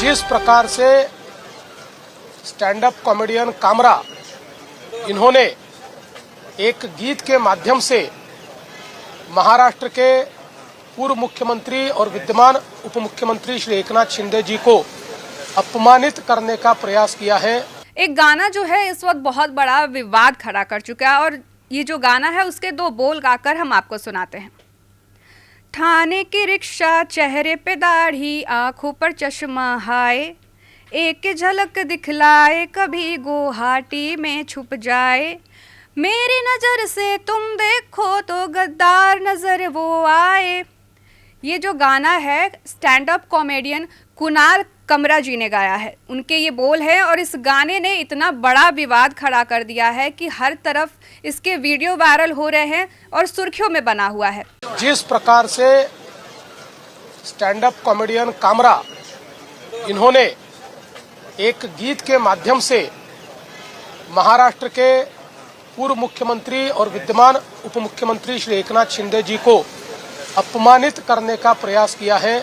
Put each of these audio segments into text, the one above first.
जिस प्रकार से स्टैंड अप कॉमेडियन कामरा इन्होंने एक गीत के माध्यम से महाराष्ट्र के पूर्व मुख्यमंत्री और विद्यमान उप मुख्यमंत्री श्री एकनाथ शिंदे जी को अपमानित करने का प्रयास किया है। एक गाना जो है इस वक्त बहुत बड़ा विवाद खड़ा कर चुका है और ये जो गाना है उसके दो बोल गाकर हम आपको सुनाते हैं। ठाणे की रिक्शा, चेहरे पे दाढ़ी, आंखों पर चश्मा, हाय एक झलक दिखलाए, कभी गुवाहाटी में छुप जाए, मेरी नज़र से तुम देखो तो गद्दार नज़र वो आए। ये जो गाना है स्टैंड अप कॉमेडियन कुणाल कमरा जी ने गाया है, उनके ये बोल है और इस गाने ने इतना बड़ा विवाद खड़ा कर दिया है कि हर तरफ इसके वीडियो वायरल हो रहे हैं और सुर्खियों में बना हुआ है। जिस प्रकार से स्टैंड अप कॉमेडियन कामरा इन्होंने एक गीत के माध्यम से महाराष्ट्र के पूर्व मुख्यमंत्री और विद्यमान उप मुख्यमंत्री श्री एकनाथ शिंदे जी को अपमानित करने का प्रयास किया है,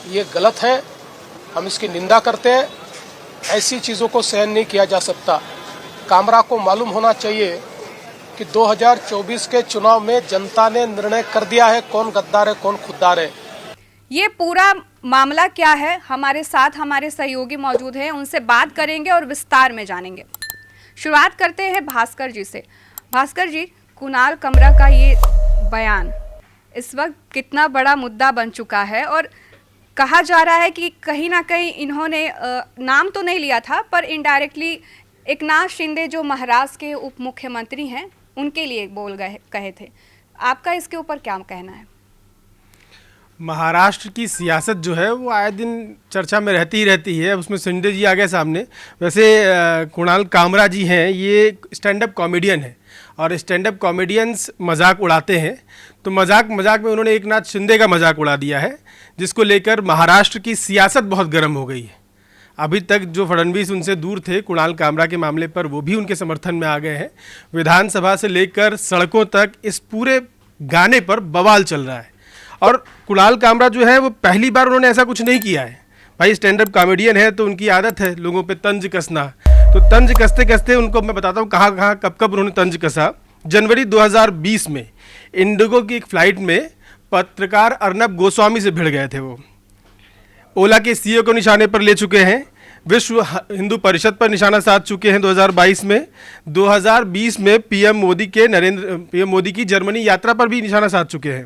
ये गलत है। हम इसकी निंदा करते हैं। ऐसी चीज़ों को सहन नहीं किया जा सकता। कामरा को मालूम होना चाहिए कि 2024 के चुनाव में जनता ने निर्णय कर दिया है कौन गद्दार है कौन खुददार है। ये पूरा मामला क्या है, हमारे साथ हमारे सहयोगी मौजूद हैं, उनसे बात करेंगे और विस्तार में जानेंगे। शुरुआत करते हैं भास्कर जी से। भास्कर जी, कुणाल कमरा का ये बयान इस वक्त कितना बड़ा मुद्दा बन चुका है और कहा जा रहा है कि कहीं ना कहीं इन्होंने नाम तो नहीं लिया था पर इनडायरेक्टली एकनाथ शिंदे जो महाराष्ट्र के उप मुख्यमंत्री हैं उनके लिए बोल गए कहे थे। आपका इसके ऊपर क्या कहना है? महाराष्ट्र की सियासत जो है वो आए दिन चर्चा में रहती ही रहती है। उसमें शिंदे जी आ गए सामने। वैसे कुणाल कामरा जी हैं, ये स्टैंड अप कॉमेडियन है और स्टैंड अप कॉमेडियंस मजाक उड़ाते हैं। तो मजाक में उन्होंने एकनाथ शिंदे का मजाक उड़ा दिया है, जिसको लेकर महाराष्ट्र की सियासत बहुत गर्म हो गई है। अभी तक जो फडणवीस उनसे दूर थे कुणाल कामरा के मामले पर, वो भी उनके समर्थन में आ गए हैं। विधानसभा से लेकर सड़कों तक इस पूरे गाने पर बवाल चल रहा है। और कुणाल कामरा जो है वो पहली बार उन्होंने ऐसा कुछ नहीं किया है। भाई स्टैंड अप कॉमेडियन है तो उनकी आदत है लोगों पे तंज कसना। तो तंज कसते कसते उनको मैं बताता हूँ कहाँ कब उन्होंने तंज कसा। जनवरी 2020 में इंडिगो की एक फ़्लाइट में पत्रकार अर्नब गोस्वामी से भिड़ गए थे। वो ओला के सीईओ को निशाने पर ले चुके हैं, विश्व हिंदू परिषद पर निशाना साध चुके हैं 2022 में। 2020 में पीएम मोदी की जर्मनी यात्रा पर भी निशाना साध चुके हैं।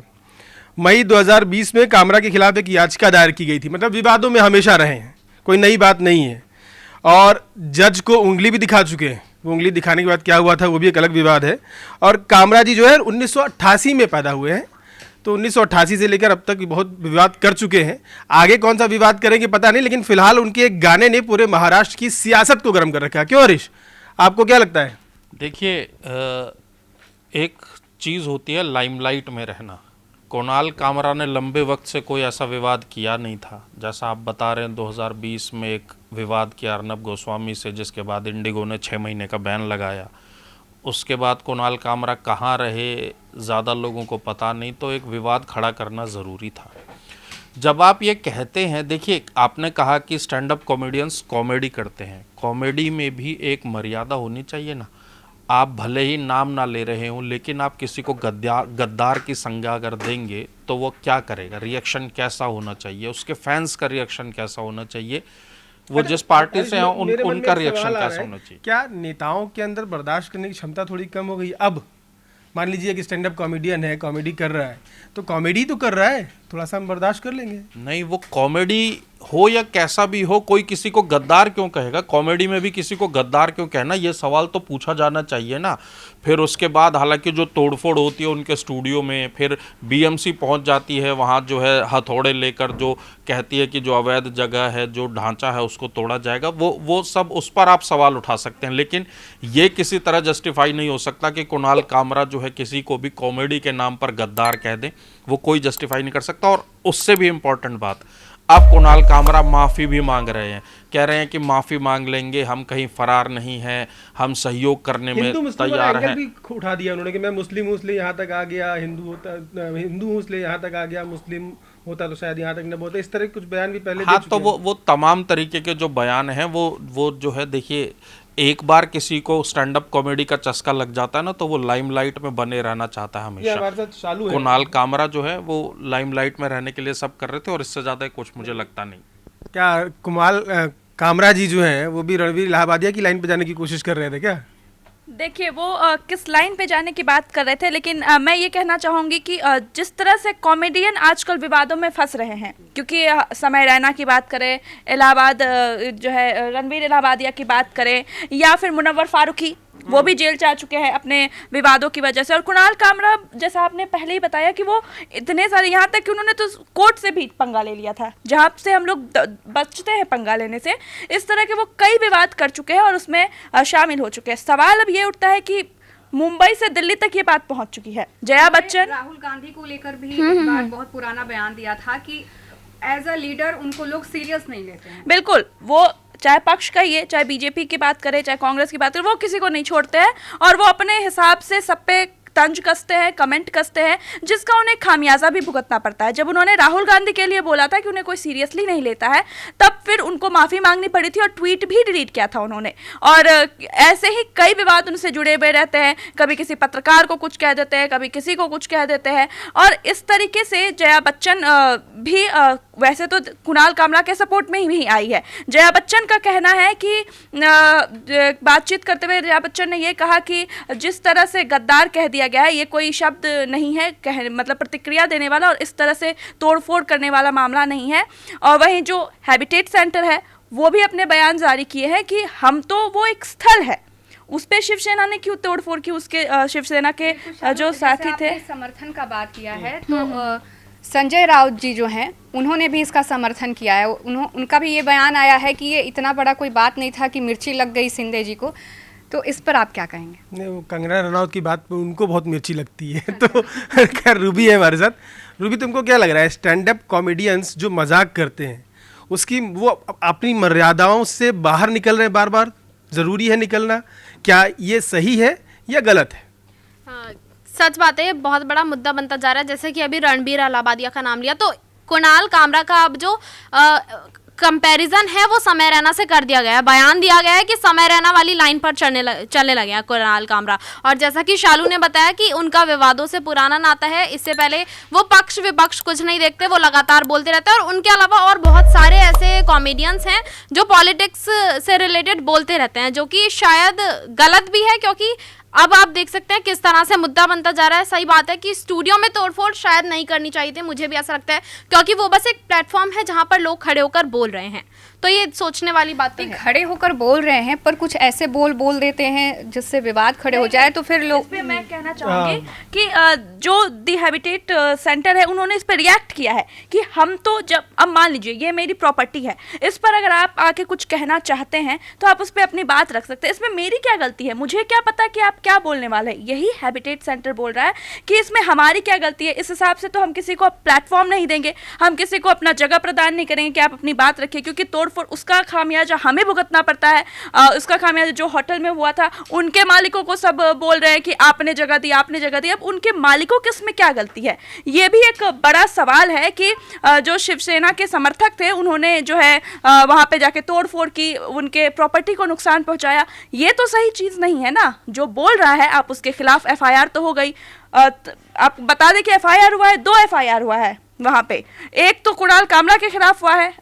मई 2020 में कामरा के खिलाफ एक याचिका दायर की गई थी। मतलब विवादों में हमेशा रहे हैं, कोई नई बात नहीं है। और जज को उंगली भी दिखा चुके हैं। वो उंगली दिखाने के बाद क्या हुआ था वो भी एक अलग विवाद है। और कामरा जी जो है 1988 में पैदा हुए हैं, तो 1988 से लेकर अब तक बहुत विवाद कर चुके हैं। आगे कौन सा विवाद करेंगे पता नहीं, लेकिन फिलहाल उनके एक गाने ने पूरे महाराष्ट्र की सियासत को गर्म कर रखा है। क्यों हरीश, आपको क्या लगता है? देखिए, एक चीज़ होती है लाइमलाइट में रहना। कुणाल कामरा ने लंबे वक्त से कोई ऐसा विवाद किया नहीं था। जैसा आप बता रहे हैं 2020 में एक विवाद किया अर्नब गोस्वामी से, जिसके बाद इंडिगो ने 6 महीने का बैन लगाया। उसके बाद कुणाल कामरा कहाँ रहे ज़्यादा लोगों को पता नहीं, तो एक विवाद खड़ा करना ज़रूरी था। जब आप ये कहते हैं, देखिए आपने कहा कि स्टैंड अप कॉमेडियंस कॉमेडी करते हैं, कॉमेडी में भी एक मर्यादा होनी चाहिए ना। आप भले ही नाम ना ले रहे हों, लेकिन आप किसी को गद्दार की संज्ञा अगर देंगे तो वो क्या करेगा, रिएक्शन कैसा होना चाहिए, उसके फैंस का रिएक्शन कैसा होना चाहिए, वो जिस पार्टी से हैं उनका रिएक्शन कैसा होना चाहिए। क्या नेताओं के अंदर बर्दाश्त करने की क्षमता थोड़ी कम हो गई? अब मान लीजिए कि स्टैंड अप कॉमेडियन है, कॉमेडी कर रहा है, तो कॉमेडी तो कर रहा है, थोड़ा सा हम बर्दाश्त कर लेंगे। नहीं, वो कॉमेडी हो या कैसा भी हो, कोई किसी को गद्दार क्यों कहेगा? कॉमेडी में भी किसी को गद्दार क्यों कहना, ये सवाल तो पूछा जाना चाहिए ना। फिर उसके बाद हालांकि जो तोड़फोड़ होती है उनके स्टूडियो में, फिर बीएमसी पहुंच जाती है, वहाँ जो है हथौड़े लेकर जो कहती है कि जो अवैध जगह है, जो ढांचा है उसको तोड़ा जाएगा, वो सब उस पर आप सवाल उठा सकते हैं। लेकिन ये किसी तरह जस्टिफाई नहीं हो सकता कि कुणाल कामरा जो है किसी को भी कॉमेडी के नाम पर गद्दार कह दें, वो कोई जस्टिफाई नहीं कर सकता। और उससे भी इम्पोर्टेंट बात, अब कुणाल कामरा माफ़ी भी मांग रहे हैं, कह रहे हैं कि माफ़ी मांग लेंगे, हम कहीं फरार नहीं हैं, हम सहयोग करने में तैयार हैं। भी उठा दिया उन्होंने कि मैं मुस्लिम हूँ इसलिए यहाँ तक आ गया, हिंदू हूँ इसलिए यहाँ तक आ गया, मुस्लिम होता तो शायद यहाँ तक न होता। इस तरह के कुछ बयान भी पहले हाँ, दे तो चुके हैं। वो तमाम तरीके के जो बयान हैं वो जो है, देखिए, एक बार किसी को स्टैंड अप कॉमेडी का चस्का लग जाता है ना, तो वो लाइमलाइट में बने रहना चाहता है ये हमेशा। हमारे साथ चालू है। कुणाल कामरा जो है वो लाइमलाइट में रहने के लिए सब कर रहे थे, और इससे ज्यादा कुछ मुझे लगता नहीं। क्या कुणाल कामरा जी जो हैं वो भी रणवीर इलाहाबादिया की लाइन पे जाने की कोशिश कर रहे थे क्या? देखिए वो किस लाइन पे जाने की बात कर रहे थे, लेकिन मैं ये कहना चाहूँगी कि जिस तरह से कॉमेडियन आजकल विवादों में फंस रहे हैं, क्योंकि समय रैना की बात करें, इलाहाबाद जो है रणवीर इलाहाबादिया की बात करें, या फिर मुनव्वर फारूकी, वो भी जेल जा चुके हैं अपने विवादों की वजह से, और कुणाल कामरा जैसा आपने पहले ही बताया कि वो इतने सारे, यहाँ तक कि उन्होंने तो कोर्ट से भी पंगा ले लिया था, जहाँ से हम लोग बचते हैं पंगा लेने से। इस तरह के वो कई विवाद कर चुके हैं और उसमें शामिल हो चुके हैं। सवाल अब ये उठता है कि मुंबई से दिल्ली तक ये बात पहुंच चुकी है। जया बच्चन राहुल गांधी को लेकर भी एक बार बहुत पुराना बयान दिया था कि एज अ लीडर उनको लोग सीरियस नहीं लेते हैं। बिल्कुल, वो चाहे पक्ष का ही है, चाहे बीजेपी की बात करें, चाहे कांग्रेस की बात करें, वो किसी को नहीं छोड़ते हैं और वो अपने हिसाब से सब पे तंज कसते हैं, कमेंट कसते हैं, जिसका उन्हें खामियाजा भी भुगतना पड़ता है। जब उन्होंने राहुल गांधी के लिए बोला था कि उन्हें कोई सीरियसली नहीं लेता है, तब फिर उनको माफ़ी मांगनी पड़ी थी और ट्वीट भी डिलीट किया था उन्होंने। और ऐसे ही कई विवाद उनसे जुड़े हुए रहते हैं, कभी किसी पत्रकार को कुछ कह देते हैं, कभी किसी को कुछ कह देते हैं, और इस तरीके से जया बच्चन भी वैसे तो कुणाल कामरा के सपोर्ट में ही आई है। जया बच्चन का कहना है कि बातचीत करते हुए जया बच्चन ने ये कहा कि जिस तरह से गद्दार कह दिया गया है, ये कोई शब्द नहीं है मतलब प्रतिक्रिया देने वाला, और इस तरह से तोड़फोड़ करने वाला मामला नहीं है। और वहीं जो हैबिटेट सेंटर है वो भी अपने बयान जारी किए हैं कि हम तो वो एक स्थल है, उस पे शिवसेना ने क्यों तोड़फोड़ की, उसके शिवसेना के जो साथी थे। समर्थन का बात किया है तो संजय राउत जी जो हैं उन्होंने भी इसका समर्थन किया है। उनका भी ये बयान आया है कि ये इतना बड़ा कोई बात नहीं था कि मिर्ची लग गई शिंदे जी को। तो इस पर आप क्या कहेंगे? नहीं, वो कंगना रनौत की बात पे उनको बहुत मिर्ची लगती है। तो खैर रूबी है हमारे साथ। रूबी, तुमको क्या लग रहा है, स्टैंड अप कॉमेडियंस जो मजाक करते हैं उसकी वो अपनी मर्यादाओं से बाहर निकल रहे हैं बार बार? ज़रूरी है निकलना? क्या ये सही है या गलत है? हाँ, सच बात है, ये बहुत बड़ा मुद्दा बनता जा रहा है। जैसे कि अभी रणबीर इलाहाबादिया का नाम लिया, तो कुणाल कामरा का अब जो कंपैरिजन है वो समय रैना से कर दिया गया है। बयान दिया गया है कि समय रैना वाली लाइन पर चलने लगे हैं कुणाल कामरा। और जैसा कि शालू ने बताया कि उनका विवादों से पुराना नाता है, इससे पहले वो पक्ष विपक्ष कुछ नहीं देखते, वो लगातार बोलते रहते हैं। और उनके अलावा और बहुत सारे ऐसे कॉमेडियंस हैं जो पॉलिटिक्स से रिलेटेड बोलते रहते हैं, जो कि शायद गलत भी है, क्योंकि अब आप देख सकते हैं किस तरह से मुद्दा बनता जा रहा है। सही बात है कि स्टूडियो में तोड़फोड़ शायद नहीं करनी चाहिए थी, मुझे भी ऐसा लगता है, क्योंकि वो बस एक प्लेटफॉर्म है जहां पर लोग खड़े होकर बोल रहे हैं। तो ये सोचने वाली बात है। खड़े होकर बोल रहे हैं पर कुछ ऐसे बोल देते हैं जिससे विवाद खड़े हो जाए, तो फिर लोग। मैं कहना चाहूंगी कि जो दी हैबिटेट सेंटर है उन्होंने इस पर रिएक्ट किया है कि हम तो जब, अब मान लीजिए ये मेरी प्रॉपर्टी है, इस पर अगर आप आके कुछ कहना चाहते हैं तो आप उस पर अपनी बात रख सकते हैं, इसमें मेरी क्या गलती है? मुझे क्या पता कि आप क्या बोलने वाले हैं? यही हैबिटेट सेंटर बोल रहा है कि इसमें हमारी क्या गलती है। इस हिसाब से तो हम किसी को प्लेटफॉर्म नहीं देंगे, हम किसी को अपना जगह प्रदान नहीं करेंगे कि आप अपनी बात रखिए, क्योंकि तोड़फोड़ उसका खामियाजा हमें भुगतना पड़ता है। उसका खामियाजा जो होटल में हुआ था, उनके मालिकों को सब बोल रहे हैं कि आपने जगह दी, आपने जगह दी। अब उनके मालिकों की इसमें क्या गलती है? ये भी एक बड़ा सवाल है कि जो शिवसेना के समर्थक थे उन्होंने जो है वहां पे जाके तोड़फोड़ की, उनके प्रॉपर्टी को नुकसान पहुंचाया। ये तो सही चीज नहीं है ना। जो बोल रहा है आप उसके खिलाफ एफआईआर तो हो गई। आप बता दें कि एफआईआर हुआ है, 2 एफआईआर हुआ है वहाँ पे। एक तो कुणाल कामरा के खिलाफ हुआ है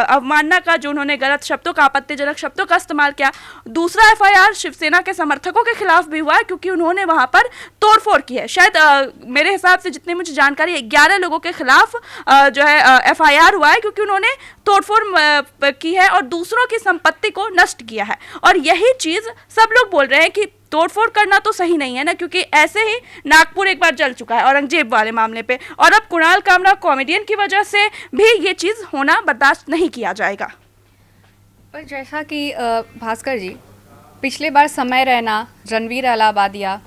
अवमानना का, जो उन्होंने गलत शब्दों का, आपत्तिजनक शब्दों का इस्तेमाल किया। दूसरा एफआईआर शिवसेना के समर्थकों के खिलाफ भी हुआ है, क्योंकि उन्होंने वहाँ पर तोड़फोड़ की है। शायद मेरे हिसाब से जितनी मुझे जानकारी है 11 लोगों के खिलाफ जो है एफआईआर हुआ है, क्योंकि उन्होंने तोड़फोड़ की है और दूसरों की संपत्ति को नष्ट किया है। और यही चीज़ सब लोग बोल रहे हैं कि तोड़फोड़ करना तो सही नहीं है ना, क्योंकि ऐसे ही नागपुर एक बार जल चुका है औरंगजेब वाले मामले पे, और अब कुणाल कामरा कॉमेडियन की वजह से भी ये चीज़ होना बर्दाश्त नहीं किया जाएगा। पर जैसा कि भास्कर जी, पिछले बार समय रैना, रणवीर इलाहाबादिया,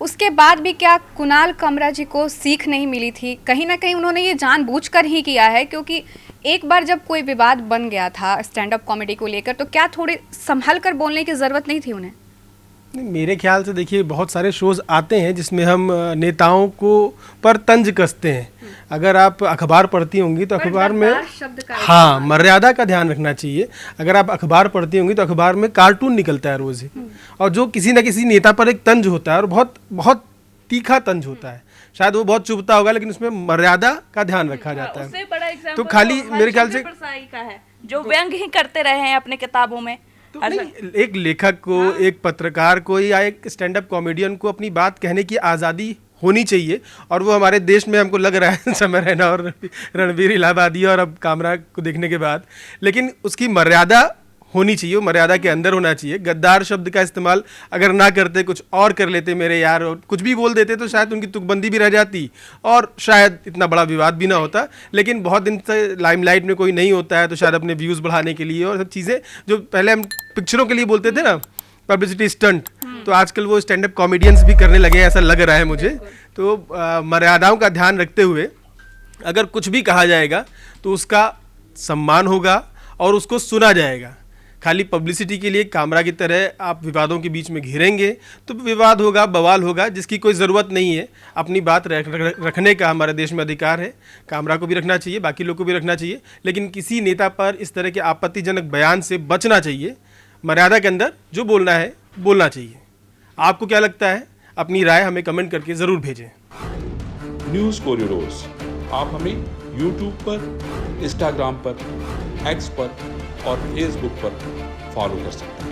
उसके बाद भी क्या कुणाल कामरा जी को सीख नहीं मिली थी? कहीं ना कहीं उन्होंने ये जानबूझकर ही किया है, क्योंकि एक बार जब कोई विवाद बन गया था स्टैंड अप कॉमेडी को लेकर, तो क्या थोड़े संभल कर बोलने की ज़रूरत नहीं थी उन्हें? नहीं, मेरे ख्याल से देखिए बहुत सारे शोज़ आते हैं जिसमें हम नेताओं को पर तंज कसते हैं। अगर आप अखबार पढ़ती होंगी तो अखबार में हाँ मर्यादा का ध्यान रखना चाहिए। अगर आप अखबार पढ़ती होंगी तो अखबार में कार्टून निकलता है रोज़ ही, और जो किसी न किसी नेता पर एक तंज होता है और बहुत बहुत तीखा तंज होता है। शायद वो बहुत चुभता होगा लेकिन उसमें मर्यादा का ध्यान रखा जाता उससे है। बड़ा एग्जाम्पल तो खाली मेरे ख्याल से का है जो व्यंग ही करते रहे हैं अपने किताबों में। तो नहीं, एक लेखक को एक पत्रकार को या एक स्टैंड अप कॉमेडियन को अपनी बात कहने की आज़ादी होनी चाहिए, और वो हमारे देश में हमको लग रहा है समय रैना और रणबीर इलाहाबादी और अब कामरा को देखने के बाद, लेकिन उसकी मर्यादा होनी चाहिए, वो मर्यादा के अंदर होना चाहिए। गद्दार शब्द का इस्तेमाल अगर ना करते, कुछ और कर लेते मेरे यार, और कुछ भी बोल देते तो शायद उनकी तुकबंदी भी रह जाती और शायद इतना बड़ा विवाद भी ना होता। लेकिन बहुत दिन से लाइमलाइट में कोई नहीं होता है तो शायद अपने व्यूज़ बढ़ाने के लिए और सब चीज़ें जो पहले हम पिक्चरों के लिए बोलते थे ना, पब्लिसिटी स्टंट, तो आजकल वो स्टैंड अप कॉमेडियंस भी करने लगे हैं, ऐसा लग रहा है मुझे। तो मर्यादाओं का ध्यान रखते हुए अगर कुछ भी कहा जाएगा तो उसका सम्मान होगा और उसको सुना जाएगा। खाली पब्लिसिटी के लिए कामरा की तरह आप विवादों के बीच में घिरेंगे तो विवाद होगा, बवाल होगा, जिसकी कोई ज़रूरत नहीं है। अपनी बात रखने का हमारे देश में अधिकार है, कामरा को भी रखना चाहिए, बाकी लोग को भी रखना चाहिए, लेकिन किसी नेता पर इस तरह के आपत्तिजनक बयान से बचना चाहिए। मर्यादा के अंदर जो बोलना है बोलना चाहिए। आपको क्या लगता है? अपनी राय हमें कमेंट करके ज़रूर भेजें। न्यूज़ कोरिडोर्स आप हमें यूट्यूब पर, इंस्टाग्राम पर, एक्स पर और फेसबुक पर फॉलो कर सकते हैं।